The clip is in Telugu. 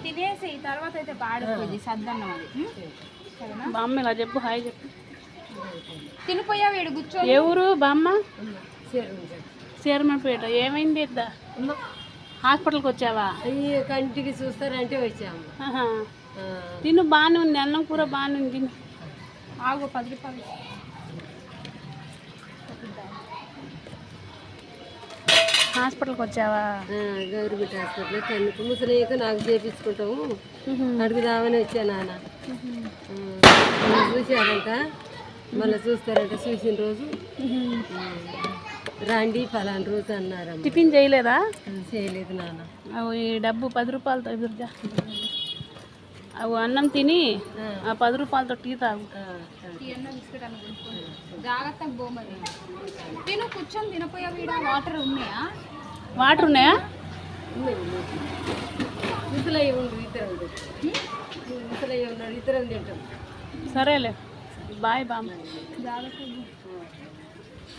తినేసి తర్వాత అయితే పాడిపోయింది సద్దన్నం అది. బామ్మ ఇలా చెప్పు, హాయ్ చెప్పు. తినిపోయా వీడు కూర్చో. ఏ ఊరు బామ్మ? చీరమపేట. ఏమైంది? ఇద్దా హాస్పిటల్కి వచ్చావా? కంటికి చూస్తారంటే వచ్చాము. తిను, బాగానే ఉంది, అన్నం కూర బాగానే ఉంది. తిను. ఆగు 10 రూపాయలు. హాస్పిటల్కి వచ్చావా? గవర్నమెంట్ హాస్పిటల్ కన్నుకు ముసలిక నాకు చేపించుకుంటాము అడుగుదామని వచ్చా నాన్న. చూశారంట, మళ్ళీ చూస్తారంట. చూసిన రోజు రండి ఫలానా రోజు అన్నారమ్మ. టిఫిన్ చేయలేదా? చేయలేదు నాన్న. అవి ఈ డబ్బు 10 రూపాయలతో ఎదురుగా అవి అన్నం తిని ఆ 10 రూపాయలతో టీ తాగు. జాగ్రత్తగా బొమ్మది తిను, కూర్చొని తినపోయా వీడ. వాటర్ ఉన్నాయా? వాటర్ ఉన్నాయా? ముసలయ్య ఉండు, ఇద్దరు ముసలయ్య ఉన్నాడు, ఇద్దరం తింటాం. సరేలే, బాయ్ బామ్మ. జాగ్రత్తగా